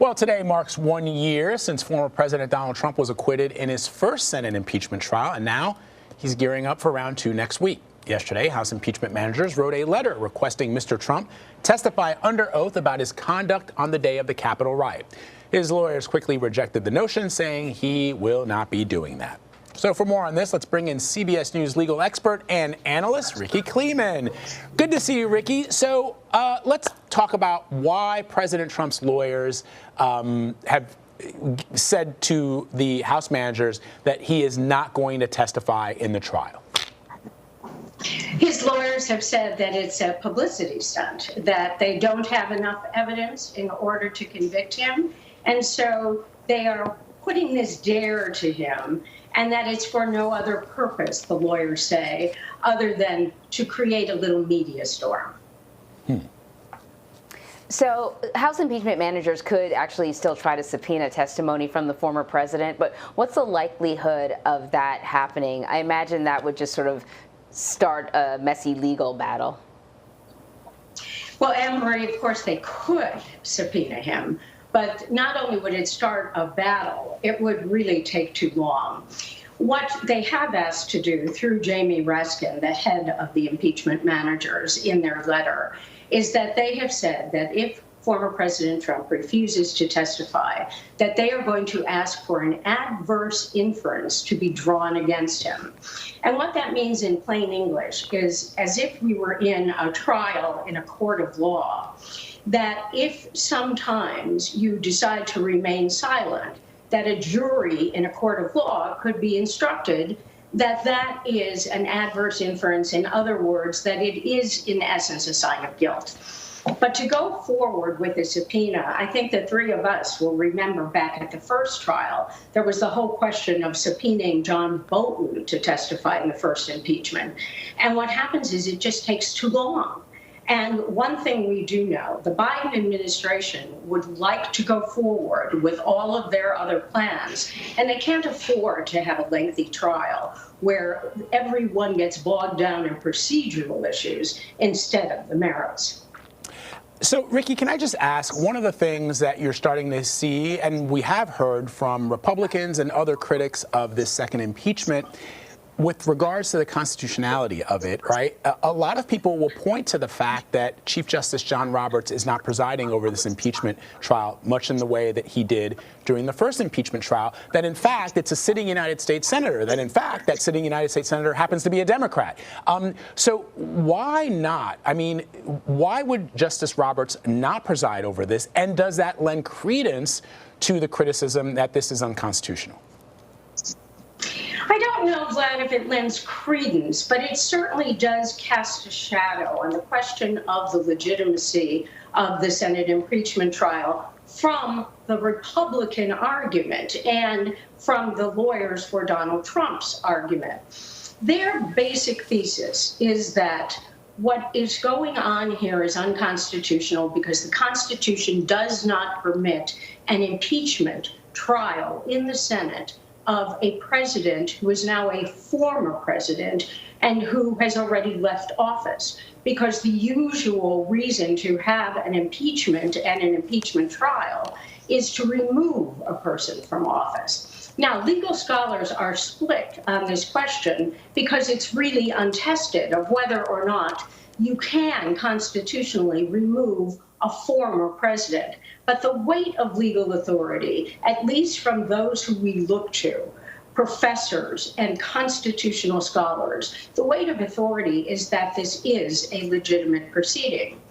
Well, today marks 1 year since former President Donald Trump was acquitted in his first Senate impeachment trial, and now he's gearing up for round 2 next week. Yesterday, House impeachment managers wrote a letter requesting Mr. Trump testify under oath about his conduct on the day of the Capitol riot. His lawyers quickly rejected the notion, saying he will not be doing that. So for more on this, let's bring in CBS News legal expert and analyst Rikki Klieman. Good to see you, Rikki. So let's talk about why President Trump's lawyers have said to the House managers that he is not going to testify in the trial. His lawyers have said that it's a publicity stunt, that they don't have enough evidence in order to convict him. And so they are putting this dare to him, and that it's for no other purpose, the lawyers say, other than to create a little media storm. So House impeachment managers could actually still try to subpoena testimony from the former president, but what's the likelihood of that happening? I imagine that would just sort of start a messy legal battle. Well, Anne-Marie, of course, they could subpoena him, but not only would it start a battle, it would really take too long. What they have asked to do through Jamie Raskin, the head of the impeachment managers, in their letter, is that they have said that if former President Trump refuses to testify, that they are going to ask for an adverse inference to be drawn against him. And what that means in plain English is as if we were in a trial in a court of law, that if sometimes you decide to remain silent, that a jury in a court of law could be instructed that that is an adverse inference. In other words, that it is in essence a sign of guilt. But to go forward with the subpoena, I think the three of us will remember back at the first trial, there was the whole question of subpoenaing John Bolton to testify in the first impeachment. And what happens is it just takes too long. And one thing we do know, the Biden administration would like to go forward with all of their other plans, and they can't afford to have a lengthy trial where everyone gets bogged down in procedural issues instead of the merits. So, Rikki, can I just ask, one of the things that you're starting to see, and we have heard from Republicans and other critics of this second impeachment, with regards to the constitutionality of it, right? A lot of people will point to the fact that Chief Justice John Roberts is not presiding over this impeachment trial, much in the way that he did during the first impeachment trial, that in fact it's a sitting United States Senator, that in fact that sitting United States Senator happens to be a Democrat. So why not? I mean, why would Justice Roberts not preside over this? And does that lend credence to the criticism that this is unconstitutional? I don't know, Vlad, if it lends credence, but it certainly does cast a shadow on the question of the legitimacy of the Senate impeachment trial from the Republican argument and from the lawyers for Donald Trump's argument. Their basic thesis is that what is going on here is unconstitutional because the Constitution does not permit an impeachment trial in the Senate of a president who is now a former president and who has already left office, because the usual reason to have an impeachment and an impeachment trial is to remove a person from office. Now, legal scholars are split on this question because it's really untested of whether or not you can constitutionally remove a former president. But the weight of legal authority, at least from those who we look to, professors and constitutional scholars, the weight of authority is that this is a legitimate proceeding.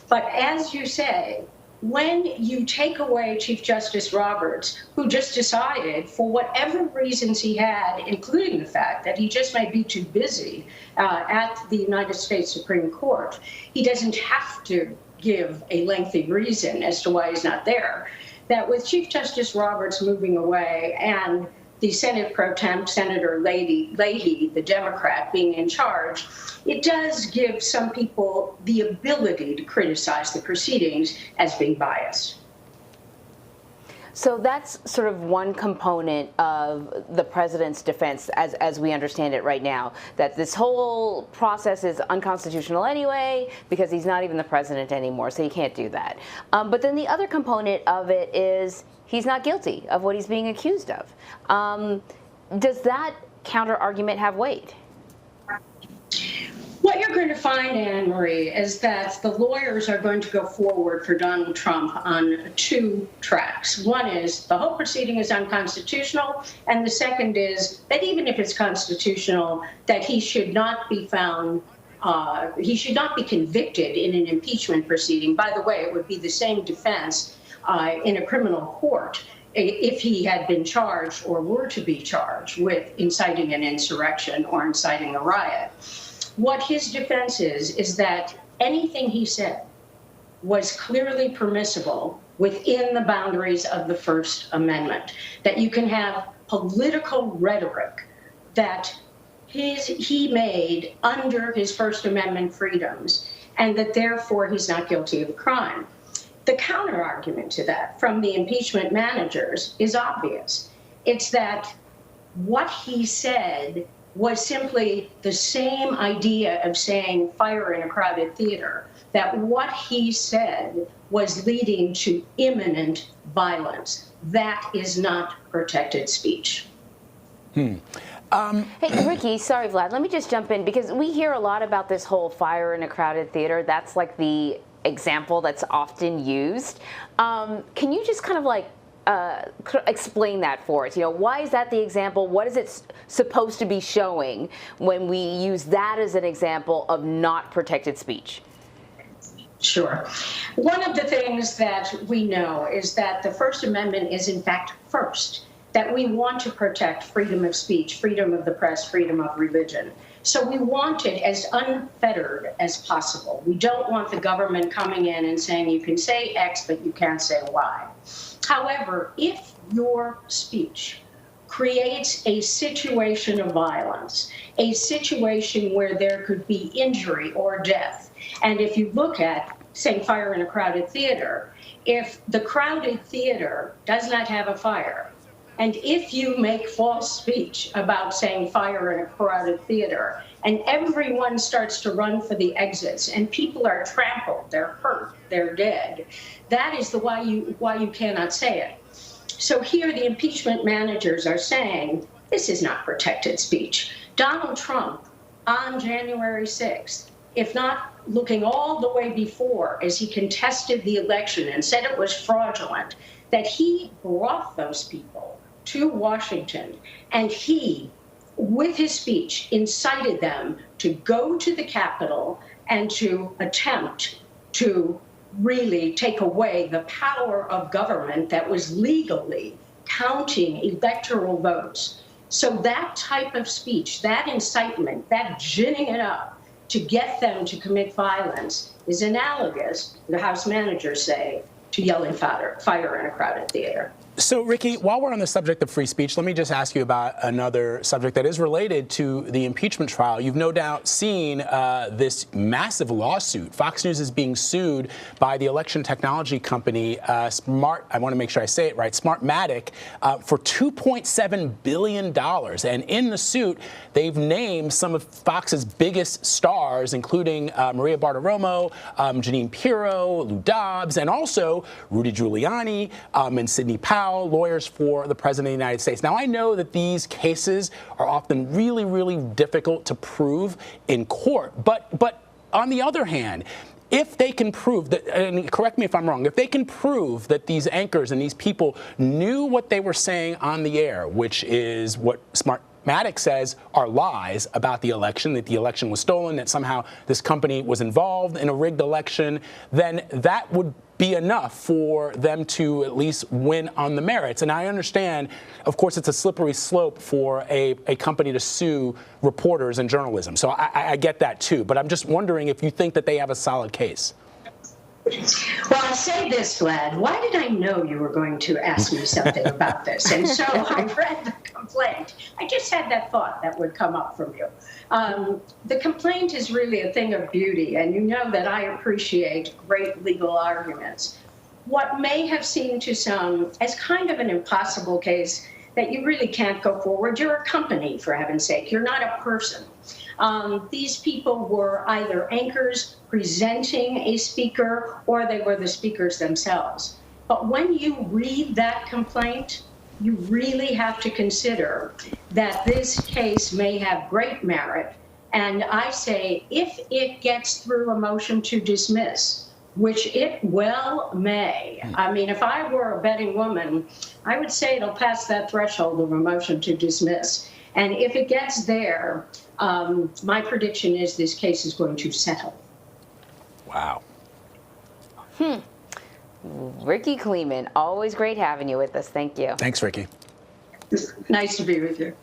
But as you say, when you take away Chief Justice Roberts, who just decided, for whatever reasons he had, including the fact that he just may be too busy at the United States Supreme Court, he doesn't have to give a lengthy reason as to why he's not there, that with Chief Justice Roberts moving away and the Senate pro temp, Senator Leahy, the Democrat, being in charge, it does give some people the ability to criticize the proceedings as being biased. So that's sort of one component of the president's defense, as we understand it right now, that this whole process is unconstitutional anyway because he's not even the president anymore, so he can't do that. But then the other component of it is he's not guilty of what he's being accused of. Does that counter argument have weight? What you're going to find, Anne Marie, is that the lawyers are going to go forward for Donald Trump on two tracks. One is the whole proceeding is unconstitutional, and the second is that even if it's constitutional, that he should not be found, he should not be convicted in an impeachment proceeding. By the way, it would be the same defense in a criminal court if he had been charged or were to be charged with inciting an insurrection or inciting a riot. What his defense is that anything he said was clearly permissible within the boundaries of the First Amendment, that you can have political rhetoric that he made under his First Amendment freedoms, and that therefore he's not guilty of a crime. The counter argument to that from the impeachment managers is obvious. It's that what he said was simply the same idea of saying fire in a crowded theater, that what he said was leading to imminent violence. That is not protected speech. Hey, Ricky, sorry, Vlad, let me just jump in because we hear a lot about this whole fire in a crowded theater. That's like the example that's often used. Can you just kind of like explain that for us? You know, why is that the example? What is it supposed to be showing when we use that as an example of not protected speech? Sure. One of the things that we know is that the First Amendment is in fact first, that we want to protect freedom of speech, freedom of the press, freedom of religion. So we want it as unfettered as possible. We don't want the government coming in and saying you can say X, but you can't say Y. However, if your speech creates a situation of violence, a situation where there could be injury or death, and if you look at, say, fire in a crowded theater, if the crowded theater does not have a fire, and if you make false speech about saying fire in a crowded theater, and everyone starts to run for the exits, and people are trampled, they're hurt, they're dead, that is why you cannot say it. So here the impeachment managers are saying, this is not protected speech. Donald Trump, on January 6th, if not looking all the way before as he contested the election and said it was fraudulent, that he brought those people to Washington, and he, with his speech, incited them to go to the Capitol and to attempt to really take away the power of government that was legally counting electoral votes. So that type of speech, that incitement, that ginning it up to get them to commit violence is analogous, the House managers say, to yelling fire in a crowded theater. So, Ricky, while we're on the subject of free speech, let me just ask you about another subject that is related to the impeachment trial. You've no doubt seen this massive lawsuit. Fox News is being sued by the election technology company I want to make sure I say it right, Smartmatic, for $2.7 billion. And in the suit, they've named some of Fox's biggest stars, including Maria Bartiromo, Jeanine Pirro, Lou Dobbs, and also Rudy Giuliani and Sidney Powell, lawyers for the President of the United States. Now, I know that these cases are often really, really difficult to prove in court. But on the other hand, if they can prove that, and correct me if I'm wrong, if they can prove that these anchors and these people knew what they were saying on the air, which is what Smartmatic says are lies about the election, that the election was stolen, that somehow this company was involved in a rigged election, then that would be enough for them to at least win on the merits. And I understand, of course, it's a slippery slope for a company to sue reporters and journalism. So I get that too. But I'm just wondering if you think that they have a solid case. Well, I'll say this, Vlad. Why did I know you were going to ask me something about this? And so I read the complaint. I just had that thought that would come up from you. The complaint is really a thing of beauty, and you know that I appreciate great legal arguments. what may have seemed to some as kind of an impossible case that you really can't go forward. You're a company, for heaven's sake. You're not a person. These people were either anchors presenting a speaker or they were the speakers themselves. But when you read that complaint, you really have to consider that this case may have great merit. And I say, if it gets through a motion to dismiss, which it well may. I mean, if I were a betting woman, I would say it'll pass that threshold of a motion to dismiss. And if it gets there, my prediction is this case is going to settle. Wow. Rikki Klieman, always great having you with us. Thank you. Thanks, Rikki. Nice to be with you.